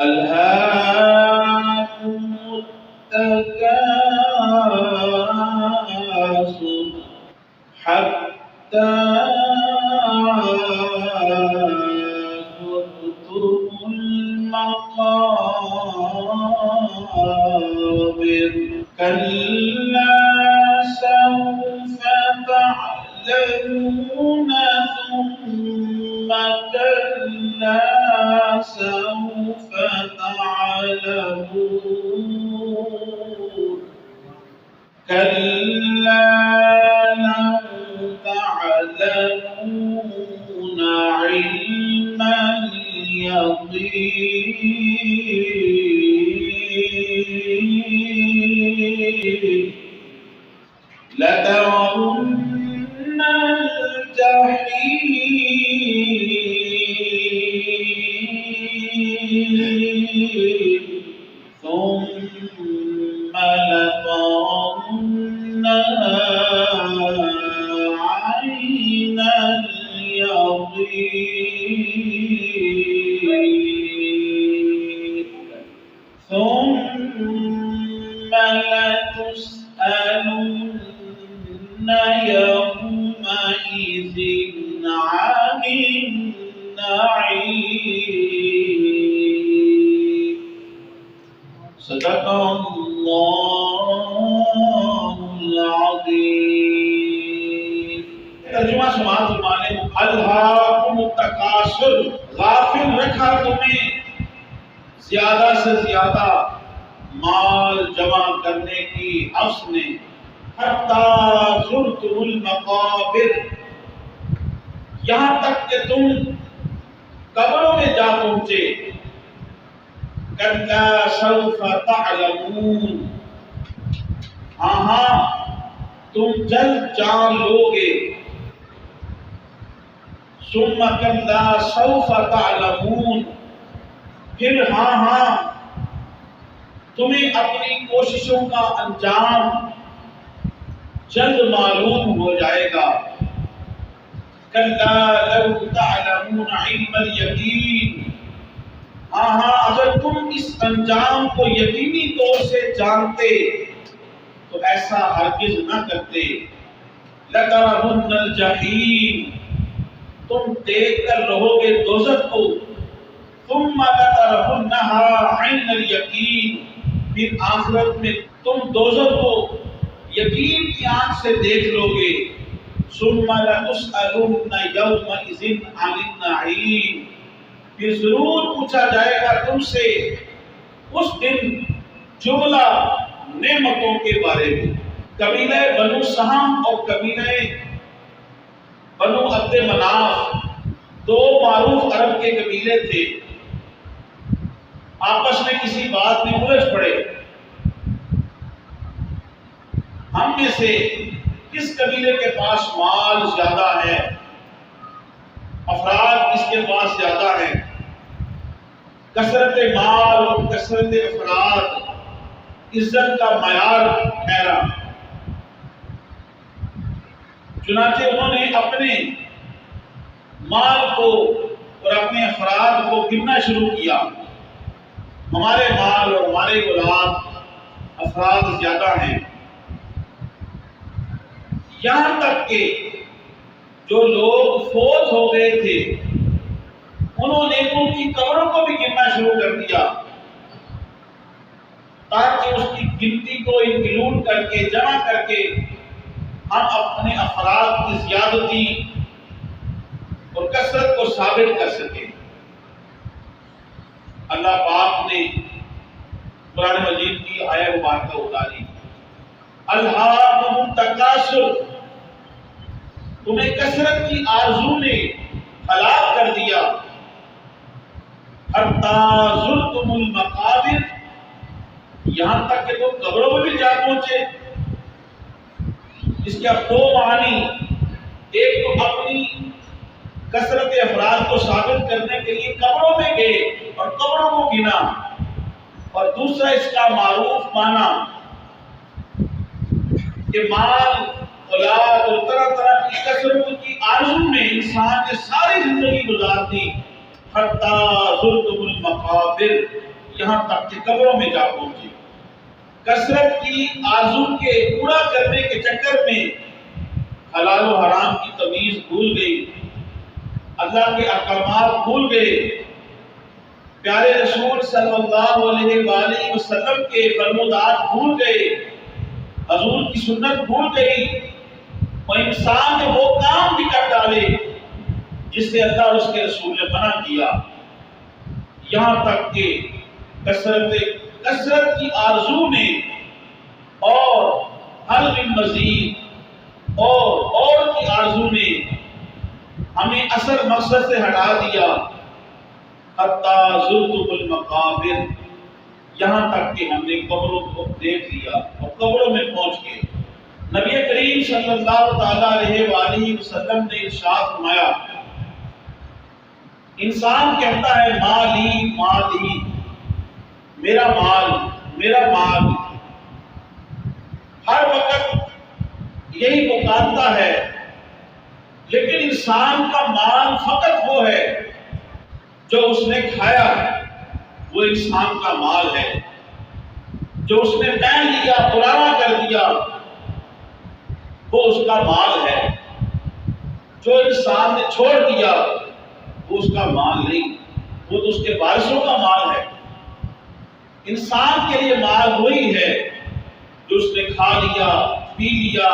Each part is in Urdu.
ألهاكم التكاثر حتى زرتم المقابر كلا سوف تعلمون ثم كلا سوف تعلمون كلا لو تعلمون علم اليقين لترون الجحيم ثم لترونها عين اليقين ثم لتسألن يومئذ عن النعيم صدق اللہ العظیم۔ ترجمہ سماعت المعلم الہاکم التکاثر، غافل رکھا تمہیں زیادہ سے زیادہ مال جمع کرنے کی حوث نے، حتی زرتم المقابر، یہاں تک کہ تم قبروں میں جا پہنچے۔ کلا سوف تعلمون، ہاں تم جلد جان لوگے۔ ثم کلا سوف تعلمون، پھر ہاں تمہیں اپنی کوششوں کا انجام جلد معلوم ہو جائے گا۔ کلا لو تعلمون علم الیقین، ہاں اگر تم اس انجام کو یقینی طور سے جانتے تو ایسا ہرگز نہ کرتے۔ لترون الجحیم، تم دیکھ کر رہو گے دوزخ کو۔ ثم لترونها عین الیقین، پھر آخرت میں تم دوزخ کو یقین کی آنکھ سے دیکھ لو گے۔ ثم لتسألن یومئذ عن النعیم، پھر ضرور پوچھا جائے گا تم سے اس دن جملہ نعمتوں کے بارے میں۔ قبیلہ بنو سہم اور قبیلہ بنو عبد مناف دو معروف عرب کے قبیلے تھے، آپس میں کسی بات میں الجھ پڑے۔ ہم میں سے کس قبیلے کے پاس مال زیادہ ہے، افراد کس کے پاس زیادہ ہیں؟ کثرت مال اور کثرت افراد عزت کا معیار ٹھہرا۔ چنانچہ انہوں نے اپنے مال کو اور اپنے افراد کو گننا شروع کیا۔ ہمارے مال اور ہمارے اولاد افراد زیادہ ہیں، یہاں تک کہ جو لوگ فوت ہو گئے تھے انہوں نے ان کی قبروں کو بھی گننا شروع کر دیا تاکہ اس کی گنتی کو انکلوڈ کر کے جمع کر کے ہم اپنے افراد کی زیادتی اور کثرت کو ثابت کر سکیں۔ اللہ پاک نے قرآن مجید کی آیت مبارکہ اتاری، الہاکم التکاثر، تمہیں کثرت کی آرزو نے ہلاک کر دیا۔ حتی زرتم المقابر، یہاں تک کہ تم قبروں میں بھی جا پہنچے۔ اس کے اب دو معنی، ایک تو اپنی کثرت افراد کو ثابت کرنے کے لیے قبروں میں گئے اور قبروں کو گنا، اور دوسرا اس کا معروف معنی کہ مال، اولاد اور طرح طرح کی کثرت کی آرزو میں انسان نے ساری زندگی گزار دی۔ حتی زرتم المقابر، یہاں تک کہ قبروں میں جا پہنچے۔ کثرت کی آرزو کے پورا کرنے کے چکر میں حلال و حرام کی تمیز بھول گئی، اللہ کے احکامات بھول گئے، پیارے رسول صلی اللہ علیہ وآلہ وسلم کے فرمودات بھول گئے، حضور کی سنت بھول گئی، اور انسان نے وہ کام بھی کر ڈالے جس سے اللہ اور اس کے رسول نے منع کیا۔ یہاں تک کہ کثرت کی آرزو نے اور حل من مزید اور کی آرزو نے ہمیں اصل مقصد سے ہٹا دیا، حتیٰ زرتم المقابر، یہاں تک کہ ہم نے قبروں کو دیکھ لیا اور قبروں میں پہنچ گئے۔ نبی کریم صلی اللہ تعالی علیہ وآلہ وسلم نے ارشاد فرمایا، انسان کہتا ہے مالی مالی، میرا مال میرا مال، ہر وقت یہی پکارتا ہے، لیکن انسان کا مال فقط وہ ہے جو اس نے کھایا ہے، وہ انسان کا مال ہے۔ جو اس نے پہن لیا، پرانا کر دیا، وہ اس کا مال ہے۔ جو انسان نے چھوڑ دیا وہ اس کا مال نہیں، وہ تو اس کے وارثوں کا مال ہے۔ انسان کے لیے مال وہی ہے جو اس نے کھا لیا، پی لیا،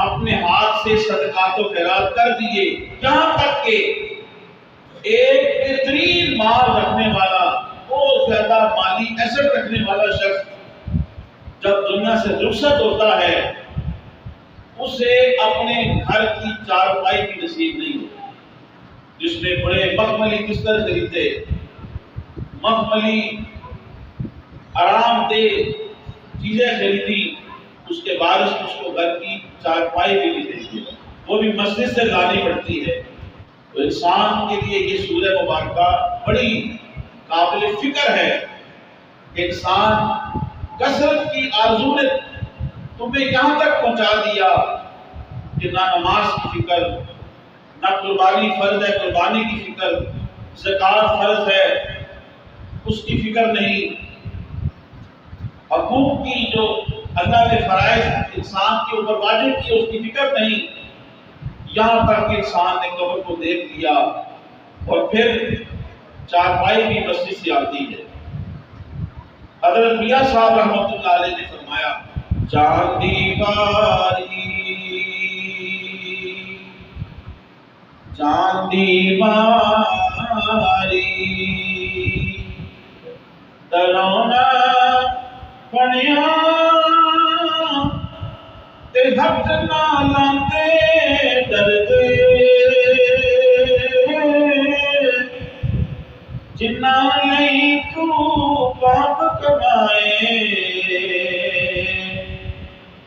اپنے ہاتھ سے صدقات و خیرات کر دیے، یہاں تک کہ ایک بہترین مال رکھنے والا، بہت زیادہ مالی ایسٹ رکھنے والا شخص جب دنیا سے رخصت ہوتا ہے، اسے اپنے گھر کی چارپائی بھی نصیب نہیں ہوتی، جس نے بڑے مخملی بستر خریدے، مخملی آرام دہ چیزیں خریدی، اس کے بعد اس کو گھر کی چارپائی بھی نہیں دیتی، وہ بھی مسجد سے لانی پڑتی ہے۔ تو انسان کے لیے یہ سورہ مبارکہ بڑی قابل فکر ہے کہ انسان کثرت کی آرزو نے تمہیں یہاں تک پہنچا دیا کہ نہ نماز کی فکر، نہ قربانی فرض ہے قربانی کی فکر، زکوٰۃ فرض ہے اس کی فکر نہیں، حقوق کی جو اللہ نے فرائض انسان کے اوپر واجب کی اس کی فکر نہیں، یہاں تک کہ انسان نے قبر کو دیکھ لیا اور پھر چارپائی بھی مسجد سے آتی ہے۔ حضرت میاں صاحب رحمۃ اللہ علیہ نے فرمایا، چاند دیواری چاند دیواری ڈرونا بنیا تے حق نالاں تے ڈردے جنہ نہیں تو پاپ کمائے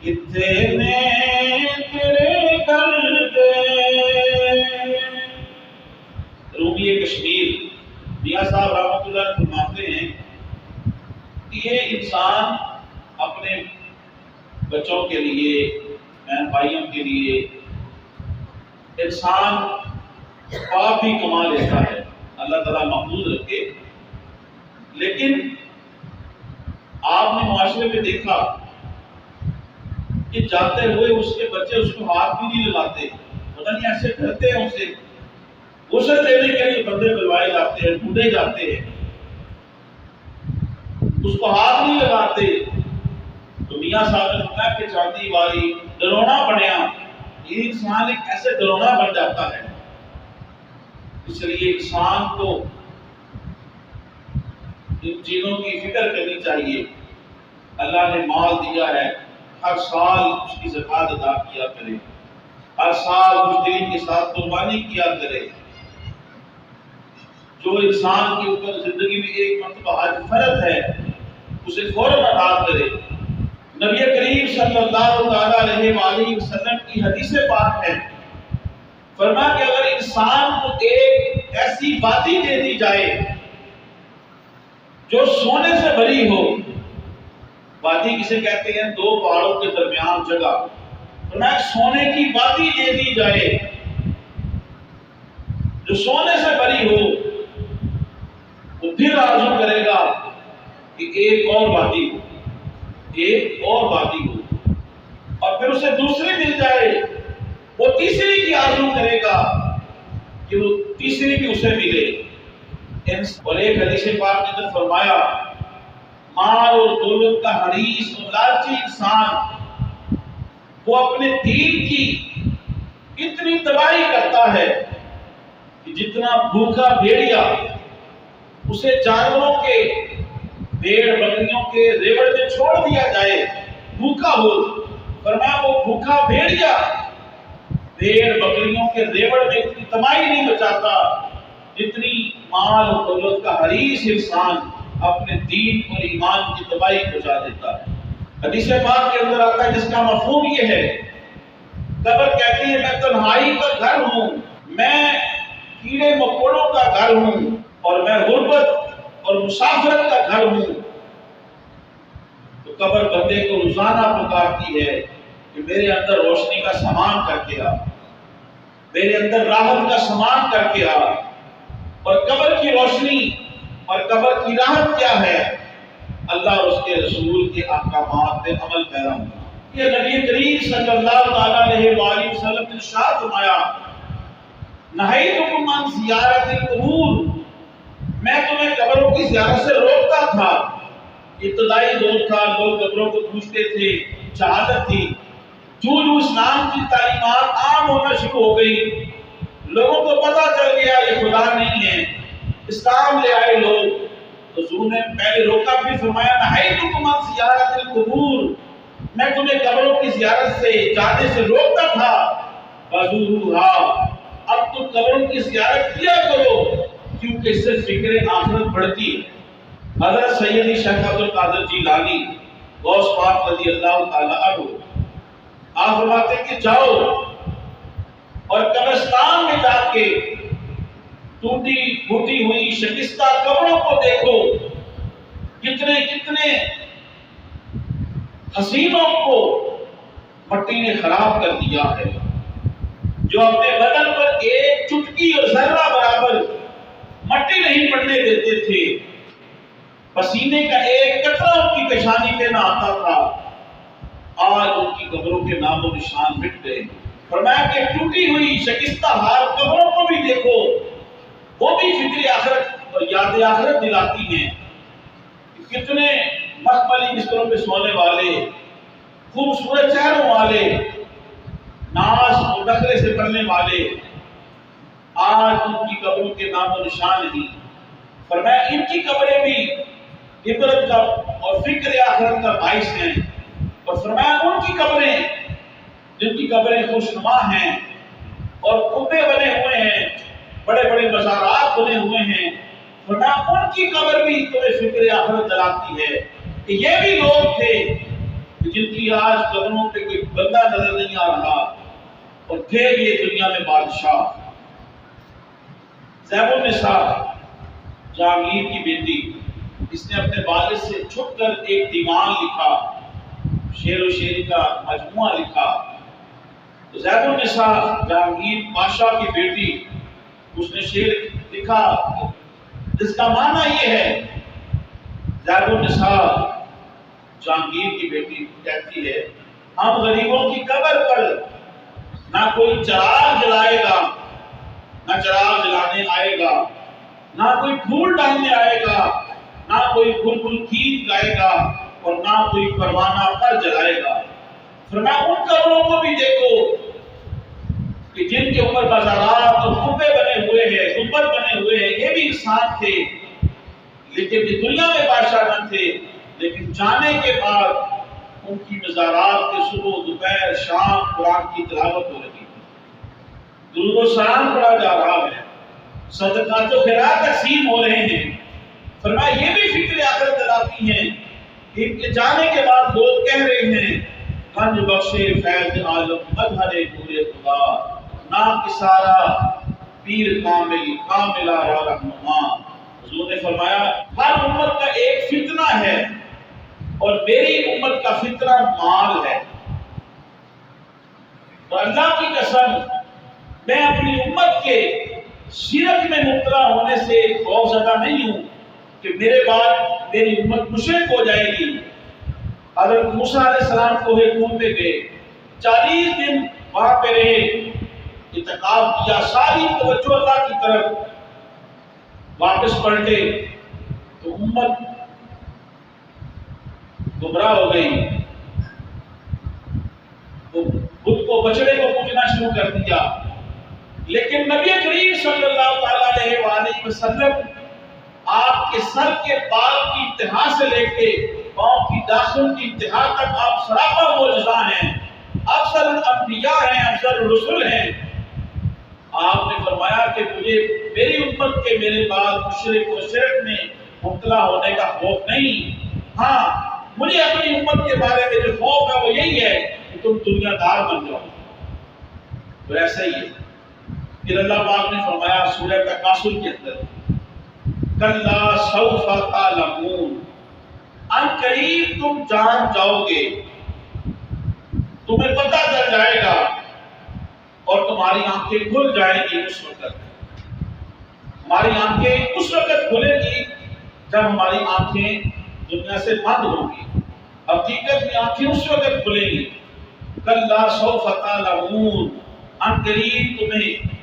کتنے نے تیرے گھر دے۔ رومی کشمیر میاں صاحب رحمۃ اللہ فرماتے ہیں کہ یہ انسان اپنے بچوں کے لیے، بہن بھائیوں کے لیے انسان پاپ بھی کما لیتا ہے، اللہ تعالیٰ محفوظ رکھے، لیکن آپ نے معاشرے میں دیکھا کہ جاتے ہوئے اس کے بچے اس کو ہاتھ بھی نہیں لگاتے، پتہ نہیں ایسے ڈرتے ہیں اسے، غسل دینے کے لیے بندے بلوائے جاتے ہیں، ڈھونڈے جاتے ہیں، اس کو ہاتھ نہیں لگاتے۔ تو میاں صاحب نے فرمایا کہ چاندی والی ڈرونا بنیا، یہ انسان ایک ایسے ڈرونا بن جاتا ہے۔ اس لیے انسان کو ان چیزوں کی فکر کرنی چاہیے۔ اللہ نے مال دیا ہے، ہر سال اس کی زکوٰۃ ادا کیا کرے، ہر سال بزدلی کے ساتھ قربانی کیا کرے۔ جو انسان کے اوپر زندگی میں ایک مرتبہ حج فرض ہے اسے فوراً ادا کرے۔ نبی کریم صلی اللہ تعالی علیہ وآلہ وسلم کی حدیث پاک ہے، فرمایا کہ اگر انسان کو ایک ایسی وادی دے دی جائے جو سونے سے بھری ہو، وادی کسے کہتے ہیں؟ دو پہاڑوں کے درمیان جگہ، فرمایا سونے کی وادی دے دی جائے جو سونے سے بھری ہو، وہ پھر آرزو کرے گا ایک اور وادی ہو، ایک اور وادی ہو، اور پھر اسے دوسری مل جائے، وہ تیسری کی آرزو کرے گا کہ وہ تیسری بھی اسے ملے۔ اور ایک حدیث پاک کے اندر فرمایا، مال اور دولت کا حریص اور لالچی انسان وہ اپنے دین کی اتنی تباہی کرتا ہے کہ جتنا بھوکا بھیڑیا اسے جانوروں کے، بھیڑ بکریوں کے ریوڑ میں چھوڑ دیا جائے بھوکا ہو، فرمایا وہ بھوکا بھیڑیا بھیڑ بکریوں کے ریوڑ میں اتنی تباہی نہیں بچاتا جتنی مال اور دولت کا حریص انسان اپنے دین اور ایمان کی تباہی پہنچا دیتا ہے۔ حدیث پاک کے اندر آتا ہے جس کا مفہوم یہ ہے، قبر کہتی ہے میں تنہائی کا گھر ہوں، میں کیڑے مکوڑوں کا گھر ہوں، اور میں غربت اور مسافرت کا گھر ہوں۔ تو قبر بندے کو روزانہ پکارتی ہے کہ میرے اندر روشنی کا سامان کر کے آ، میرے اندر راحت کا سامان کر کے آ۔ اور قبر کی روشنی اور قبر کی راحت کیا ہے؟ اللہ اور اس کے رسول کے احکامات پہ عمل پیرا ہونا۔ یہ نبی کریم صلی اللہ تعالیٰ علیہ وآلہ وسلم نے ارشاد فرمایا، نہیتکم عن زیارت القبور، میں تمہیں قبروں کی زیارت سے روکتا تھا۔ ابتدائی دور تھا، لوگ قبروں کو پوچھتے تھے، جہالت تھی۔ جو اسلام کی تعلیمات عام ہونا شروع ہو گئی، لوگوں کو پتہ چل گیا یہ خدا نہیں ہے، اسلام لے آئے لوگ، تو حضور نے پہلے روکا، پھر فرمایا نہیتکم عن زیارت القبور، میں تمہیں قبروں کی زیارت سے جانے سے روکتا تھا، فزوروہا، اب تم قبروں کی زیارت کیا کرو کیونکہ اس سے فکر آخرت بڑھتی ہے۔ حضرت سیدی شیخ عبد القادر جیلانی غوث پاک رضی اللہ تعالیٰ عنہ آپ فرماتے ہیں کہ جاؤ اور قبرستان میں جا کے ٹوٹی پھوٹی ہوئی شکستہ قبروں کو دیکھو، کتنے کتنے حسینوں کو مٹی نے خراب کر دیا ہے، جو اپنے بدن پر ایک چٹکی اور ذرہ برابر مٹی نہیں پڑنے دیتے تھے، پسینے کا ایک قطرہ ان کی پیشانی پہ نہ آتا تھا، آج ان کی قبروں کے نام و نشان مٹ گئے۔ فرمایا کہ ٹوٹی ہوئی شکستہ حال قبروں کو بھی دیکھو، وہ بھی فکر آخرت اور یاد آخرت دلاتی ہیں۔ کتنے مخملی بستروں پہ سونے والے، خوبصورت چہروں والے، ناز اور نخرے سے بھرنے والے، آج ان کی قبروں کے نام و نشان نہیں۔ فرمایا ان کی قبریں بھی عبرت کا اور فکر آخرت کا باعث ہیں، اور فرمایا ان کی قبریں جن کی قبریں خوشنما ہیں اور قبے بنے ہوئے ہیں، بڑے بڑے مزارات بنے ہوئے ہیں، فرمایا ان کی قبر بھی تمہیں فکر آخرت دلاتی ہے کہ یہ بھی لوگ تھے جن کی آج قبروں پہ کوئی بندہ نظر نہیں آ رہا، اور تھے یہ دنیا میں بادشاہ۔ زیب النساء جہانگیر کی بیٹی، اس نے اپنے والد سے چھپ کر ایک دیوان لکھا، شعر و شاعری کا مجموعہ لکھا۔ زیب النساء جہانگیر بادشاہ کی بیٹی، اس نے شعر لکھا جس کا معنی یہ ہے، زیب النساء جہانگیر کی بیٹی کہتی ہے، ہم غریبوں کی قبر پر نہ کوئی چراغ جلائے گا، نہ چراغ جلانے آئے گا، نہ کوئی پھول ڈالنے آئے گا، نہ کوئی بلبل گیت گائے گا، اور نہ کوئی پروانہ پر جلائے گا۔ فرمایا ان قبروں کو بھی دیکھو کہ جن کے اوپر بازارات اور قبے بنے ہوئے ہیں، گنبد بنے ہوئے ہیں، یہ بھی انسان تھے، لیکن یہ دنیا میں بادشاہ نہ تھے، لیکن جانے کے بعد ان کی مزارات کے صبح دوپہر شام قرآن کی تلاوت ہو رہی ہے، درود و سلام پڑھا جا رہا ہے، صدقات و خیرات تقسیم ہو رہے ہیں۔ فرمایا یہ بھی فکر آخرت دلاتی ہیں کہ ان کے جانے کے بعد لوگ کہہ رہے ہیں، گنج بخشے فیض عالم اظہر نور خدا، نا کسارا پیر کامل کاملہ را رہنما۔ حضور نے فرمایا ہر امت کا ایک فتنہ ہے، اور میری امت کا فتنہ مال ہے، اور اللہ کی قسم میں اپنی امت کے شرک میں مبتلا ہونے سے خوف زدہ نہیں ہوں، کہ میرے بعد میری امت مشرک ہو جائے گی۔ حضرت موسیٰ علیہ السلام کوہ طور پہ گئے، 40 دن وہاں پہ رہے، اعتکاف کیا، ساری توجہ اللہ کی طرف، واپس پلٹے تو امت گمراہ ہو گئی، خود کو بچڑے کو پوجنا شروع کر دیا۔ لیکن نبی کریم صلی اللہ تعالیٰ علیہ وآلہ وسلم آپ کے سر کے بال کی انتہا سے لے کے پاؤں کی داخل کی انتہا تک آپ سراپا معجزہ ہیں، افضل الانبیاء ہیں، افضل الرسل ہیں۔ آپ نے فرمایا کہ مجھے میری امت کے میرے بعد مشرک و شرک میں مبتلا ہونے کا خوف نہیں، ہاں مجھے اپنی امت کے بارے میں جو خوف ہے وہ یہی ہے کہ تم دنیا دار بن جاؤ۔ تو ایسا ہی ہے۔ پھر اللہ پاک نے فرمایا سورہ تکاثر کے اندر، کلا سوف تعلمون، ان قریب تم جان جاؤ گے، تمہیں پتہ چل جائے گا اور تمہاری آنکھیں کھل جائیں گی۔ اس وقت ہماری آنکھیں اس وقت کھلیں گی جب ہماری آنکھیں دنیا سے بند ہوں گی، حقیقت میں آنکھیں اس وقت کھلیں گی۔ کلا سوف تعلمون، ان قریب تمہیں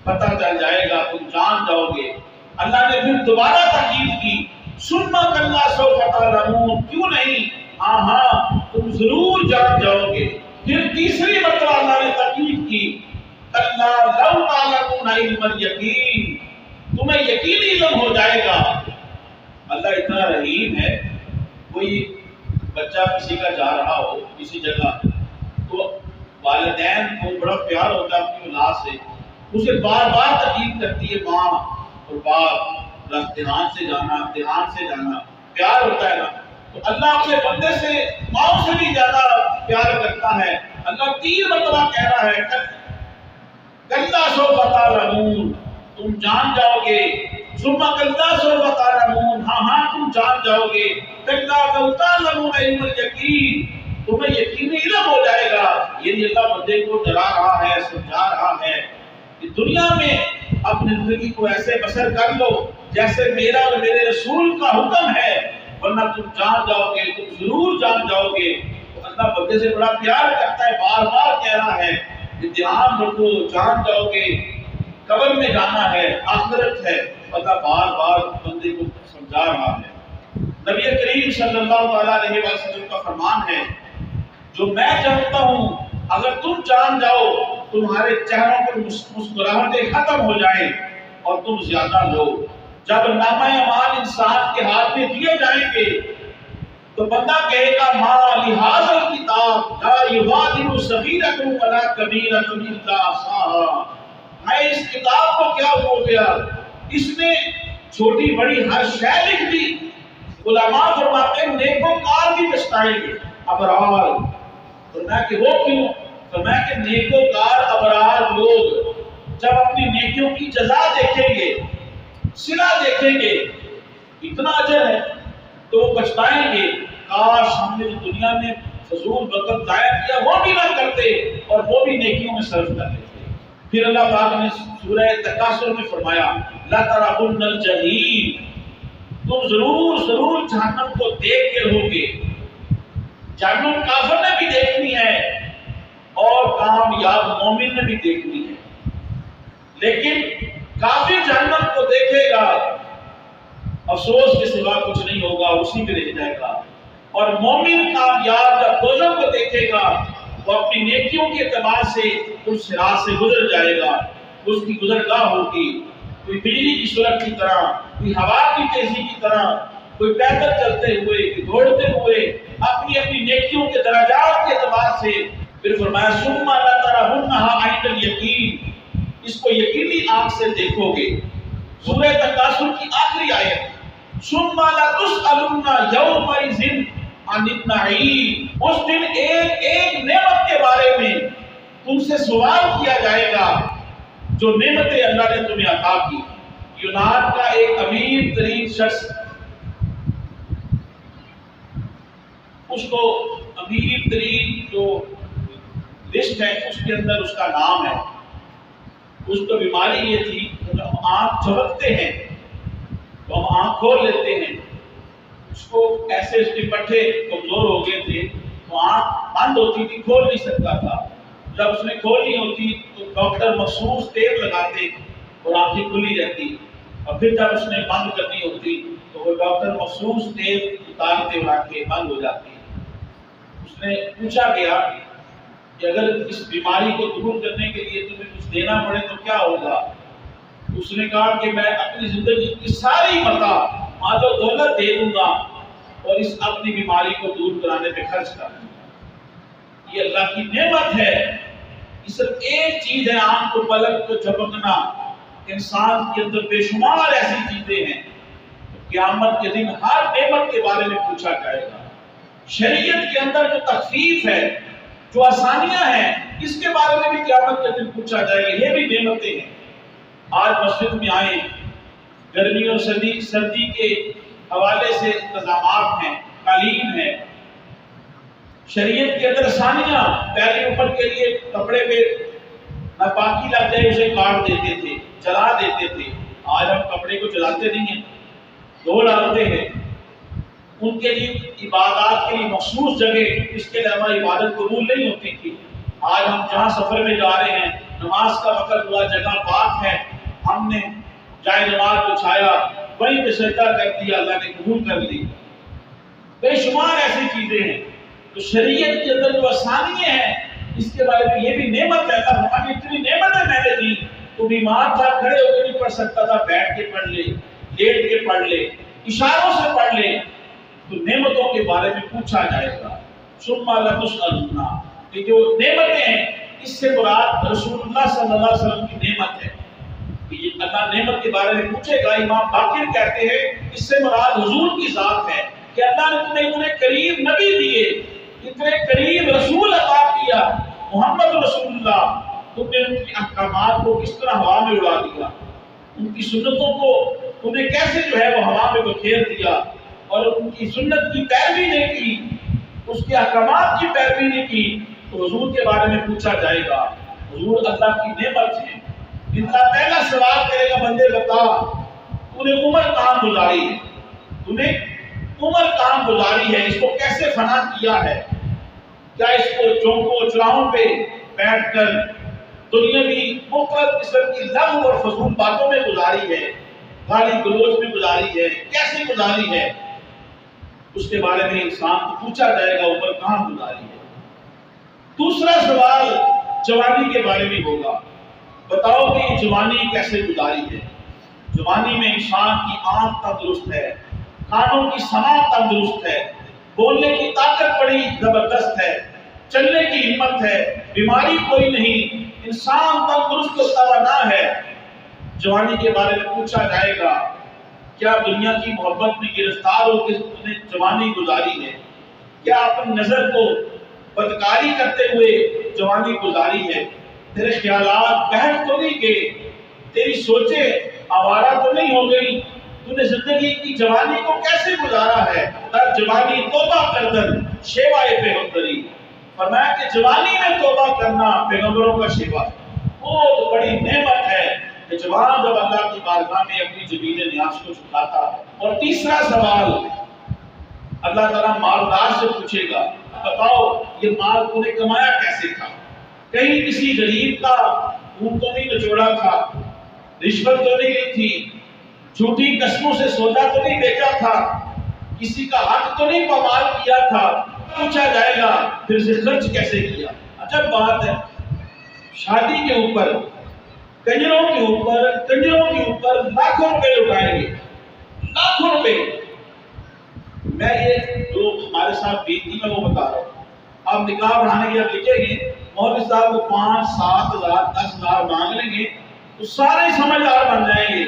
پتہ چل جائے گا، تم جان جاؤ گے۔ اللہ نے پھر دوبارہ تاکید کی، ثم کلا سوف تعلمون، کیوں نہیں، ہاں تم ضرور جان جاؤ گے۔ پھر تیسری مرتبہ اللہ نے تاکید کی، کلا لو تعلمون علم الیقین، تمہیں یقینی علم ہو جائے گا۔ اللہ اتنا رحیم ہے، کوئی بچہ کسی کا جا رہا ہو کسی جگہ تو والدین کو بڑا پیار ہوتا ہے اپنی اولاد سے، اسے بار بار تاکید کرتی ہے ماں اور باپ، دھیان سے جانا، دھیان سے جانا، پیار ہوتا ہے نا۔ تو اللہ اپنے بندے سے ماں سے بھی زیادہ پیار کرتا ہے۔ اللہ 3 مرتبہ کہہ رہا ہے کلا سوف تعلمون، تم جان جاؤ گے، ثم کلا سوف تعلمون، ہاں تم جان جاؤ گے، کلا لو تعلمون علم الیقین، تمہیں یقینی علم ہو جائے گا۔ یعنی اللہ بندے کو ڈرا رہا ہے، سمجھا رہا ہے کہ دنیا میں اپنی زندگی کو ایسے بسر کر لو جیسے میرا اور میرے رسول کا حکم ہے، ورنہ تم جان جاؤ گے، تم ضرور جان جاؤ گے۔ تو اللہ بندے سے بڑا پیار کرتا ہے، بار بار کہہ رہا ہے کہ دھیان رکھو، جان جاؤ گے، قبر میں جانا ہے، آخرت ہے۔ اللہ بار بار بندے کو سمجھا رہا ہے۔ نبی کریم صلی اللہ علیہ وسلم کا فرمان ہے، جو میں جانتا ہوں اگر تم جان جاؤ تمہارے چہروں پر مسکراہٹیں ختم ہو جائیں اور تم زیادہ لو۔ جب نامہ اعمال انسان کے ہاتھ میں دیے جائیں گے تو بندہ کہے گا ما لہذا الکتاب لا یغادر صغیرۃ ولا کبیرۃ الا احصاها، ہے اس کتاب کو کیا ہو گیا، اس نے چھوٹی بڑی ہر شے لکھ دی۔ علماء فرماتے ہیں نیکوکار بھی پچھتائیں گے، ابرار۔ فرمایا کہ وہ کیوں؟ فرمایا کہ نیکوکار ابرار لوگ جب اپنی نیکیوں کی جزا دیکھیں گے، صلہ دیکھیں گے، اتنا اجر ہے تو وہ پچھتائیں گے، کاش ہم نے دنیا میں فضول وقت ضائع کیا وہ بھی نہ کرتے اور وہ بھی نیکیوں میں صرف کر لیتے۔ پھر اللہ پاک نے سورہ تکاثر میں فرمایا لا ترون الجحیم، تم ضرور جہنم کو دیکھ کے رہو گے۔ جہنم کافر نے بھی دیکھنی ہے اور کامیاب مومن نے بھی دیکھنی ہے، لیکن کافر جہنم کو دیکھے گا، افسوس کے سوا کچھ نہیں ہوگا، اسی میں رہ جائے گا، اور مومن کامیاب جب دوزخ کو دیکھے گا وہ اپنی نیکیوں کے اعتبار سے اس صراط سے گزر جائے گا، اس کی گزرگاہ ہوگی، کوئی بجلی کی سرعت کی طرح، کوئی ہوا کی تیزی کی طرح، کوئی پیدل چلتے ہوئے، کوئی دوڑتے ہوئے، اپنی اپنی نیکیوں کے درجات کے اعتبار سے۔ پھر فرمایا ثم لا ترونها عین الیقین، اس کو یقینی آنکھ سے دیکھو گے۔ سورہ تکاثر کی آخری آیت ثم لتسألن یومئذ عن النعیم، اس دن ایک ایک نعمت کے بارے میں تم سے سوال کیا جائے گا جو نعمتیں اللہ نے تمہیں عطا کی۔ یونان کا ایک امیر ترین شخص، اس کو امیر ترین جو لسٹ ہے اس کے اندر اس کا نام ہے، اس کو بیماری یہ تھی کہ ہم آنکھ جھپکتے ہیں تو ہم آنکھ کھول لیتے ہیں. اس کو ایسے اس کے پٹھے کمزور ہو گئے تھے تو آنکھ بند ہوتی تھی, کھول نہیں سکتا تھا. جب اس نے کھولنی ہوتی تو ڈاکٹر مخصوص ٹیپ لگاتے اور آنکھیں کھلی رہتی, اور پھر جب اس نے بند کرنی ہوتی تو وہ ڈاکٹر مخصوص ٹیپ اتارتے اور آنکھیں بند ہو جاتی. اس نے پوچھا گیا کہ اگر اس بیماری کو دور کرنے کے لیے تمہیں کچھ دینا پڑے تو کیا ہوگا؟ اس نے کہا کہ میں اپنی زندگی کی ساری متاع مال و دولت دے دوں گا اور اس اپنی بیماری کو دور کرانے پہ خرچ کر دوں گا. یہ اللہ کی نعمت ہے. یہ صرف ایک چیز ہے, آنکھ کو پلک کو جھپکنا. انسان کے اندر بے شمار ایسی چیزیں ہیں. قیامت کے دن ہر نعمت کے بارے میں پوچھا جائے گا. شریعت کے اندر جو تخفیف ہے, جو آسانیاں ہیں, اس کے بارے میں بھی قیامت کے دن پوچھا جائے گا. یہ بھی نعمتیں ہیں. آج مسجد میں آئے, گرمی اور سردی کے حوالے سے انتظامات ہیں, قالین ہے. شریعت کے اندر آسانیاں, پہلے اوپر کے لیے کپڑے پہ ناپاکی لگ جائے اسے کاٹ دیتے تھے, جلا دیتے تھے. آج ہم کپڑے کو جلاتے نہیں ہیں, دھو ڈالتے ہیں. ان کے لیے عبادات کے لیے مخصوص جگہ, اس کے علاوہ عبادت قبول نہیں ہوتی تھی. آج ہم جہاں سفر میں جا رہے ہیں, نماز کا وقت ہوا, جگہ پاک ہے, ہم نے جائے نماز بچھایا, وہیں پہ سجدہ کر دیا, اللہ نے قبول کر لی. بے شمار ایسی چیزیں ہیں. تو شریعت کے اندر جو آسانیاں ہیں, اس کے بارے میں یہ بھی نعمت ہے. اللہ ہماری اتنی نعمتیں میں نے دی. تو بیمار تھا, کھڑے ہو کے نہیں پڑھ سکتا تھا, بیٹھ کے پڑھ لے, لیٹ کے پڑھ لے, اشاروں سے پڑھ لے. تو نعمتوں کے بارے میں پوچھا جائے گا. ثم لتسألن, کہ جو نعمتیں ہیں اس سے مراد رسول اللہ صلی اللہ علیہ وسلم کی نعمت ہے. یہ اللہ نعمت کے بارے میں پوچھے گا. امام باقر کہتے ہیں اس سے مراد حضور کی ذات ہے, کہ اللہ نے تمہیں اتنے قریب نبی دیے, اتنے قریب رسول عطا کیا, محمد رسول اللہ. تم نے ان کے احکامات کو کس طرح ہوا میں اڑا دیا, ان کی سنتوں کو تم نے کیسے جو ہے وہ ہوا میں بکھیر دیا, اور ان کی سنت کی پیروی نہیں کی, اس کے احکامات کی پیروی نہیں کی. تو حضور کے بارے میں پوچھا جائے گا. حضور اللہ کی نعمت ہے. اللہ پہلا سوال کرے گا, بندے بتا تو نے عمر کہاں گزاری ہے, تو نے عمر کہاں گزاری ہے, اس کو کیسے فنا کیا ہے, کیا اس کو چوکوں چراہوں پہ بیٹھ کر دنیاوی مختلف قسم کی لغو اور فضول باتوں میں گزاری ہے, گالی گلوچ میں گزاری ہے, کیسے گزاری ہے. اس کے بارے میں انسان کو پوچھا جائے گا, عمر کہاں گزاری ہے. دوسرا سوال جوانی کے بارے میں ہوگا. بتاؤ کہ یہ جوانی کیسے گزاری ہے. جوانی میں انسان کی آنکھ تندرست ہے, کانوں کی سماعت تندرست ہے, بولنے کی طاقت بڑی زبردست ہے, چلنے کی ہمت ہے, بیماری کوئی نہیں, انسان تندرست و توانا ہے. جوانی کے بارے میں پوچھا جائے گا, کیا دنیا کی محبت میں گرفتار ہو کے تم نے جوانی گزاری ہے, کیا اپنی نظر کو بدکاری کرتے ہوئے جوانی گزاری ہے, تیرے خیالات بہت تو نہیں گئے, تیری سوچیں آوارہ تو نہیں ہو گئی, تو نے زندگی کی جوانی کو کیسے گزارا ہے. در جوانی توبہ کردن شیوائے پیغمبری, فرمایا کہ جوانی میں توبہ کرنا پیغمبروں کا شیوا ہے, بہت بڑی نعمت ہے کہ جوان جب اللہ کی بارگاہ میں اپنی جبین نیاز کو جھکاتا ہے. اور تیسرا سوال اللہ تعالیٰ مالدار سے پوچھے گا, بتاؤ یہ مال تو نے کمایا کیسے تھا, کہیں کسی غریب کا خون تو نہیں نچوڑا تھا, رشوت تو نہیں لی تھی, جھوٹی قسموں سے سودا تو نہیں بیچا تھا, کسی کا حق تو نہیں پامال کیا تھا. پوچھا جائے گا پھر سے خرچ کیسے کیا. عجب بات ہے, شادی کے اوپر کنجروں کے اوپر لاکھوں روپے لٹائیں گے, لاکھوں روپے. میں یہ جو ہمارے ساتھ بیتی میں وہ بتا رہا ہوں. آپ نکاح بڑھانے کے جب لکھیں گے مولوی صاحب کو 5,000 7,000 10,000 مانگ لیں گے تو سارے سمجھدار بن جائیں گے.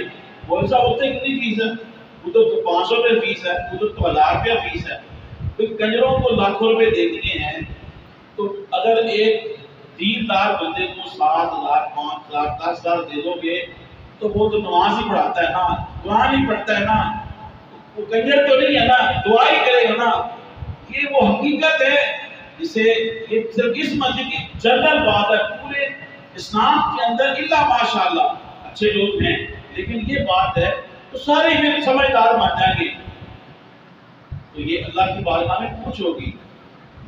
مولوی صاحب ہوتے ہیں کتنی فیس ہے, ادھر تو 500 روپے فیس ہے, ادھر تو 1,000 روپیہ فیس ہے. تو کنجروں کو لاکھوں روپے دے دیے ہیں. تو اگر ایک دیندار بندے کو 7,000 5,000 10,000 دے دو گے تو وہ تو نماز ہی پڑھاتا ہے نا, قرآن ہی پڑھتا ہے نا, وہ کنجر تو نہیں ہے نا, دعا ہی کرے گا نا. یہ وہ حقیقت ہے جسے یہ صرف اس مسجد کی جنرل بات ہے. پورے اسلام کے اندر اللہ ماشاءاللہ اچھے لوگ ہیں, لیکن یہ بات ہے تو سارے پھر سمجھدار بن جائیں گے۔ تو یہ اللہ کی بارگاہ میں پوچھ ہوگی،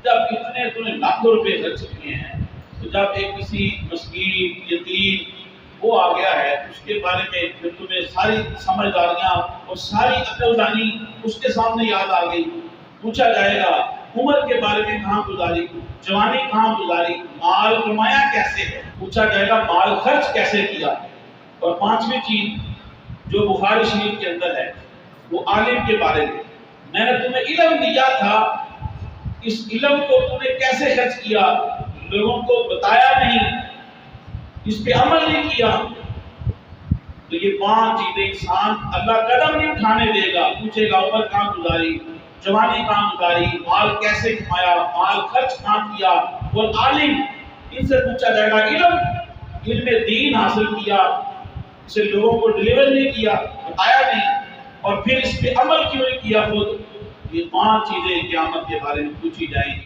جب اتنے تمہیں لاکھوں روپے خرچ کیے ہیں، تو جب ایک کسی مسکین یتیم وہ آ گیا ہے، اس کے بارے میں پھر تمہیں ساری سمجھداریاں اور ساری عقل دانی اس کے سامنے یاد آ گئی، پوچھا جائے گا عمر کے بارے میں کہاں گزاری، جوانی کہاں گزاری، مال کمایا کیسے ہے، پوچھا جائے گا مال خرچ کیسے کیا۔ اور پانچویں چیز جو بخاری شریف کے اندر ہے وہ عالم کے بارے میں نے تمہیں علم دیا تھا، اس علم کو تم نے کیسے خرچ کیا، لوگوں کو بتایا نہیں، اس پہ عمل نہیں کیا۔ تو یہ پانچ چیزیں انسان اللہ قدم نہیں اٹھانے دے گا، پوچھے گا عمر کہاں گزاری، جوانی کہاں گزاری، مال کیسے کمایا، مال خرچ کہاں کیا۔ اور عالم، ان سے پوچھا جائے گا علم دین حاصل کیا، اسے لوگوں کو ڈلیور نہیں کیا، بتایا نہیں، اور پھر اس پہ عمل کیوں نہیں کیا خود۔ یہ پانچ چیزیں قیامت کے بارے میں پوچھی جائیں گی۔